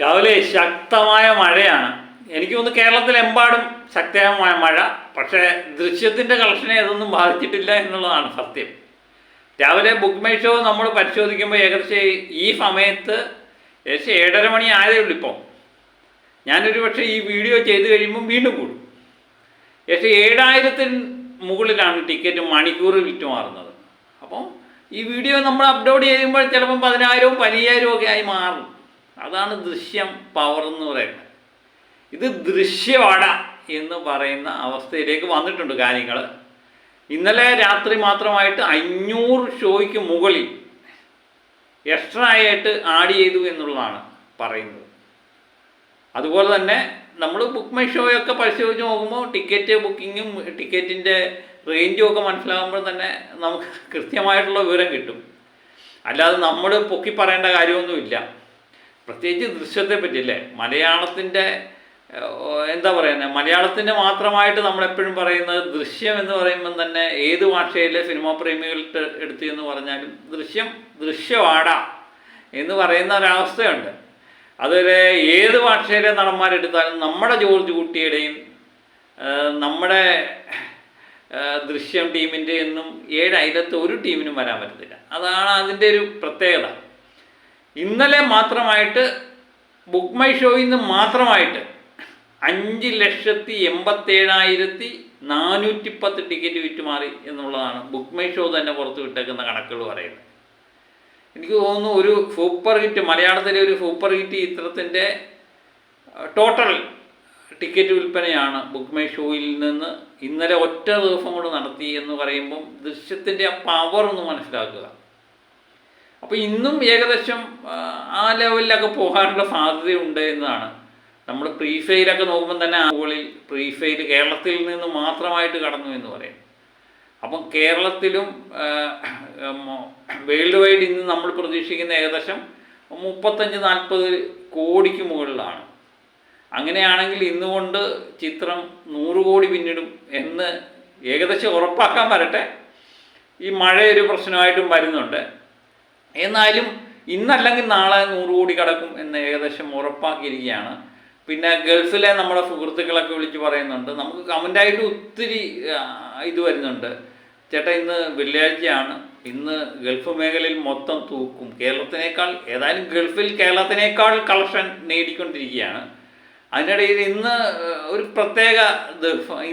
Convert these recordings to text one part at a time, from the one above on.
രാവിലെ ശക്തമായ മഴയാണ്. എനിക്ക് തോന്നുന്നു കേരളത്തിലെമ്പാടും ശക്തമായ മഴ. പക്ഷേ ദൃശ്യത്തിൻ്റെ കളക്ഷനെ അതൊന്നും ബാധിച്ചിട്ടില്ല എന്നുള്ളതാണ് സത്യം. രാവിലെ ബുക്ക് മൈ ഷോ നമ്മൾ പരിശോധിക്കുമ്പോൾ ഏകദേശം ഈ സമയത്ത് ഏകദേശം 7:30 മണി ആയതേ ഉള്ളൂ. ഇപ്പം ഞാനൊരു പക്ഷേ ഈ വീഡിയോ ചെയ്ത് കഴിയുമ്പം വീണ്ടും കൂടും. ഏകദേശം 7000-ന് മുകളിലാണ് ടിക്കറ്റ് മണിക്കൂർ വിറ്റ് മാറുന്നത്. അപ്പം ഈ വീഡിയോ നമ്മൾ അപ്ലോഡ് ചെയ്യുമ്പോൾ ചിലപ്പം 10,000-ഉം 15,000-ഉം ഒക്കെ ആയി മാറും. അതാണ് ദൃശ്യം പവർ എന്ന് പറയുന്നത്. ഇത് ദൃശ്യവട എന്ന് പറയുന്ന അവസ്ഥയിലേക്ക് വന്നിട്ടുണ്ട് കാര്യങ്ങൾ. ഇന്നലെ രാത്രി മാത്രമായിട്ട് 500 ഷോയ്ക്ക് മുകളിൽ എക്സ്ട്രാ ആയിട്ട് ആഡ് ചെയ്തു എന്നുള്ളതാണ് പറയുന്നത്. അതുപോലെ തന്നെ നമ്മൾ ബുക്ക് മൈ ഷോയൊക്കെ പരിശോധിച്ച് നോക്കുമ്പോൾ ടിക്കറ്റ് ബുക്കിങ്ങും ടിക്കറ്റിൻ്റെ റേഞ്ചും ഒക്കെ മനസ്സിലാകുമ്പോൾ തന്നെ നമുക്ക് കൃത്യമായിട്ടുള്ള വിവരം കിട്ടും. അല്ലാതെ നമ്മൾ പൊക്കി പറയേണ്ട കാര്യമൊന്നുമില്ല. പ്രത്യേകിച്ച് ദൃശ്യത്തെ പറ്റിയല്ലേ, മലയാളത്തിൻ്റെ എന്താ പറയുന്നത്, മലയാളത്തിൻ്റെ മാത്രമായിട്ട് നമ്മളെപ്പോഴും പറയുന്നത് ദൃശ്യം എന്ന് പറയുമ്പം തന്നെ ഏത് ഭാഷയിലെ സിനിമാ പ്രേമികളുടെ എടുത്ത് എന്ന് പറഞ്ഞാലും ദൃശ്യവാട എന്ന് പറയുന്ന ഒരവസ്ഥയുണ്ട്. അതുപോലെ ഏത് ഭാഷയിലെ നടന്മാരെടുത്താലും നമ്മുടെ ജോർജ് കുട്ടിയുടെയും നമ്മുടെ ദൃശ്യം ടീമിൻ്റെ ഒന്നും 7 ഒരു ടീമിനും വരാൻ പറ്റത്തില്ല. അതാണ് അതിൻ്റെ ഒരു പ്രത്യേകത. ഇന്നലെ മാത്രമായിട്ട് ബുക്ക് മൈ ഷോയിൽ നിന്ന് മാത്രമായിട്ട് 5,87,410 ടിക്കറ്റ് വിറ്റ് മാറി എന്നുള്ളതാണ് ബുക്ക് മൈ ഷോ തന്നെ പുറത്ത് വിട്ടേക്കുന്ന കണക്കുകൾ പറയുന്നത്. എനിക്ക് തോന്നുന്നു ഒരു സൂപ്പർ ഹിറ്റ്, മലയാളത്തിലെ ഒരു സൂപ്പർ ഹിറ്റ് ചിത്രത്തിൻ്റെ ടോട്ടൽ ടിക്കറ്റ് വിൽപ്പനയാണ് ബുക്ക് മൈ ഷോയിൽ നിന്ന് ഇന്നലെ ഒറ്റ ദിവസം കൊണ്ട് നടത്തി എന്ന് പറയുമ്പം ദൃശ്യത്തിൻ്റെ ആ പവർ ഒന്ന് മനസ്സിലാക്കുക. അപ്പോൾ ഇന്നും ഏകദേശം ആ ലെവലിലൊക്കെ പോകാനുള്ള സാധ്യതയുണ്ട് എന്നതാണ്. നമ്മൾ പ്രീഫെയിലൊക്കെ നോക്കുമ്പോൾ തന്നെ മുകളിൽ പ്രീഫെയിൽ കേരളത്തിൽ നിന്ന് മാത്രമായിട്ട് കടന്നു എന്ന് പറയും. അപ്പം കേരളത്തിലും വേൾഡ് വൈഡ് ഇന്ന് നമ്മൾ പ്രതീക്ഷിക്കുന്ന ഏകദേശം 35-40 കോടിക്ക് മുകളിലാണ്. അങ്ങനെയാണെങ്കിൽ ഇന്നുകൊണ്ട് ചിത്രം 100 കോടി പിന്നിടും എന്ന് ഏകദേശം ഉറപ്പാക്കാൻ വരട്ടെ. ഈ മഴയൊരു പ്രശ്നമായിട്ടും വരുന്നുണ്ട്. എന്നാലും ഇന്നല്ലെങ്കിൽ നാളെ 100 കോടി കടക്കും എന്ന് ഏകദേശം ഉറപ്പാക്കിയിരിക്കുകയാണ്. പിന്നെ ഗൾഫിലെ നമ്മുടെ സുഹൃത്തുക്കളൊക്കെ വിളിച്ച് പറയുന്നുണ്ട്, നമുക്ക് കമൻ്റായിട്ട് ഒത്തിരി ഇത് വരുന്നുണ്ട്. ചേട്ടാ ഇന്ന് വെള്ളിയാഴ്ചയാണ്, ഇന്ന് ഗൾഫ് മേഖലയിൽ മൊത്തം തൂക്കും, കേരളത്തിനേക്കാൾ ഏതായാലും ഗൾഫിൽ കേരളത്തിനേക്കാൾ കളക്ഷൻ നേടിക്കൊണ്ടിരിക്കുകയാണ്. അതിനിടയിൽ ഇന്ന് ഒരു പ്രത്യേക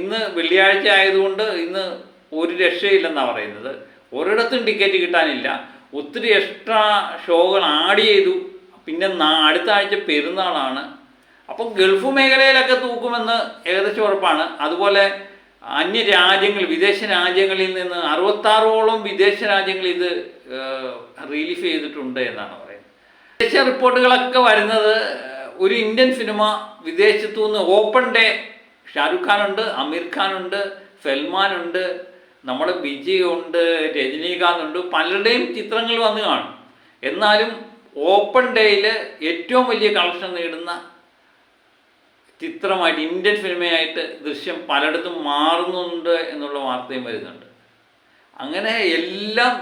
ഇന്ന് വെള്ളിയാഴ്ച ആയതുകൊണ്ട് ഇന്ന് ഒരു രക്ഷയില്ലെന്നാണ് പറയുന്നത്. ഒരിടത്തും ടിക്കറ്റ് കിട്ടാനില്ല. ഒത്തിരി എക്സ്ട്രാ ഷോകൾ ആഡ് ചെയ്തു. പിന്നെ അടുത്ത ആഴ്ച പെരുന്നാളാണ്. അപ്പം ഗൾഫ് മേഖലയിലൊക്കെ തൂക്കുമെന്ന് ഏകദേശം ഉറപ്പാണ്. അതുപോലെ വിദേശ രാജ്യങ്ങളിൽ നിന്ന് 66ഓളം വിദേശ രാജ്യങ്ങൾ ഇത് റിലീഫ് ചെയ്തിട്ടുണ്ട് എന്നാണ് പറയുന്നത്. വിദേശ റിപ്പോർട്ടുകളൊക്കെ വരുന്നത് ഒരു ഇന്ത്യൻ സിനിമ വിദേശത്തു നിന്ന് ഓപ്പൺ ഡേ ഷാരൂഖ് ഖാനുണ്ട്, അമീർ ഖാനുണ്ട്, സൽമാനുണ്ട്, നമ്മുടെ വിജയുണ്ട്, രജനീകാന്ത് ഉണ്ട്, പലരുടെയും ചിത്രങ്ങൾ വന്ന് കാണും. എന്നാലും ഓപ്പൺ ഡേയിൽ ഏറ്റവും വലിയ കളക്ഷൻ നേടുന്ന ചിത്രമായിട്ട് ഇന്ത്യൻ സിനിമയായിട്ട് ദൃശ്യം പലയിടത്തും മാറുന്നുണ്ട് എന്നുള്ള വാർത്തയും വരുന്നുണ്ട്. അങ്ങനെ എല്ലാം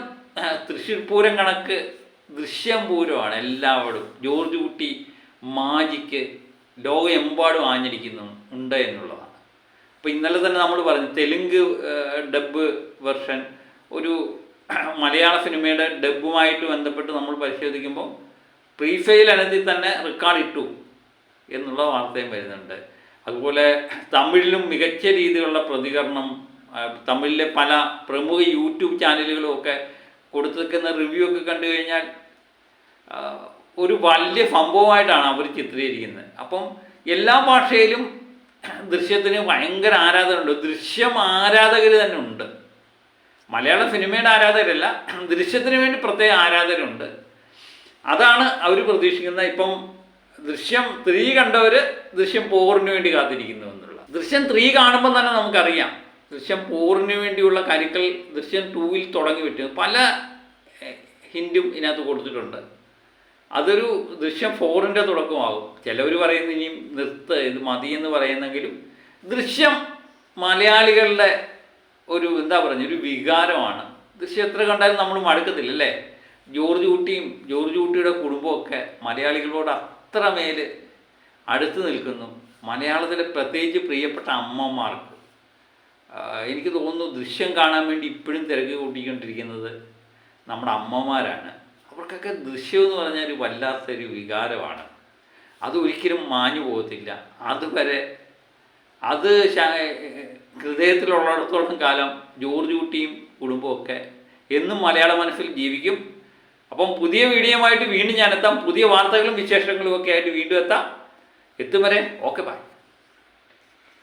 തൃശ്ശൂർ പൂരം കണക്ക് ദൃശ്യം പൂരമാണ് എല്ലാവരും. ജോർജ് കുട്ടി മാജിക്ക് ലോകമെമ്പാടും ആഞ്ഞടിക്കുന്നുണ്ട് എന്നുള്ളതാണ്. അപ്പോൾ ഇന്നലെ തന്നെ നമ്മൾ പറഞ്ഞു, തെലുങ്ക് ഡബ്ബ് വെർഷൻ ഒരു മലയാള സിനിമയുടെ ഡബ്ബുമായിട്ട് ബന്ധപ്പെട്ട് നമ്മൾ പരിശോധിക്കുമ്പോൾ പ്രീഫെയിൽ അനത്തിൽ തന്നെ റെക്കോർഡ് ഇട്ടു എന്നുള്ള വാർത്തയും വരുന്നുണ്ട്. അതുപോലെ തമിഴിലും മികച്ച രീതിയിലുള്ള പ്രതികരണം, തമിഴിലെ പല പ്രമുഖ യൂട്യൂബ് ചാനലുകളും ഒക്കെ കൊടുത്തിരിക്കുന്ന റിവ്യൂ ഒക്കെ കണ്ടു കഴിഞ്ഞാൽ ഒരു വലിയ സംഭവമായിട്ടാണ് അവർ ചിത്രീകരിക്കുന്നത്. അപ്പം എല്ലാ ഭാഷയിലും ദൃശ്യത്തിന് ഭയങ്കര ആരാധകരുണ്ട്. ദൃശ്യം ആരാധകർ തന്നെ ഉണ്ട്. മലയാള സിനിമയുടെ ആരാധകരല്ല, ദൃശ്യത്തിന് വേണ്ടി പ്രത്യേക ആരാധകരുണ്ട്. അതാണ് അവർ പ്രതീക്ഷിക്കുന്നത്. ഇപ്പം ദൃശ്യം 3 കണ്ടവർ ദൃശ്യം 4 വേണ്ടി കാത്തിരിക്കുന്നു എന്നുള്ള. ദൃശ്യം 3 കാണുമ്പോൾ തന്നെ നമുക്കറിയാം ദൃശ്യം 4 വേണ്ടിയുള്ള കരുക്കൾ ദൃശ്യം 2 തുടങ്ങി പറ്റും. പല ഹിൻറ്റും ഇതിനകത്ത് കൊടുത്തിട്ടുണ്ട്. അതൊരു ദൃശ്യം 4 തുടക്കമാകും. ചിലവർ പറയുന്നു ഇനിയും ഇത് മതി എന്ന് പറയുന്നെങ്കിലും ദൃശ്യം മലയാളികളുടെ ഒരു ഒരു വികാരമാണ്. ദൃശ്യം എത്ര കണ്ടാലും നമ്മൾ മടുക്കത്തില്ല അല്ലേ. ജോർജ് കുട്ടിയുടെ കുടുംബമൊക്കെ മലയാളികളോട് അത്രമേൽ അടുത്ത് നിൽക്കുന്നു. മലയാളത്തിലെ പ്രത്യേകിച്ച് പ്രിയപ്പെട്ട അമ്മമാർക്ക് എനിക്ക് തോന്നുന്നു ദൃശ്യം കാണാൻ വേണ്ടി ഇപ്പോഴും തിരക്ക് കൂട്ടിക്കൊണ്ടിരിക്കുന്നത് നമ്മുടെ അമ്മമാരാണ്. അവർക്കൊക്കെ ദൃശ്യം എന്ന് പറഞ്ഞാൽ വല്ലാത്തൊരു വികാരമാണ്. അതൊരിക്കലും മാഞ്ഞു പോകത്തില്ല. അതുവരെ അത് ഹൃദയത്തിലുള്ളിടത്തോളം കാലം ജോർജ് കുട്ടിയും കുടുംബമൊക്കെ എന്നും മലയാള മനസ്സിൽ ജീവിക്കും. അപ്പം പുതിയ വീഡിയോയുമായിട്ട് വീണ്ടും ഞാൻ എത്താം. പുതിയ വാർത്തകളും വിശേഷങ്ങളും ഒക്കെ ആയിട്ട് വീണ്ടും എത്തും വരെ ഓക്കെ ബൈ.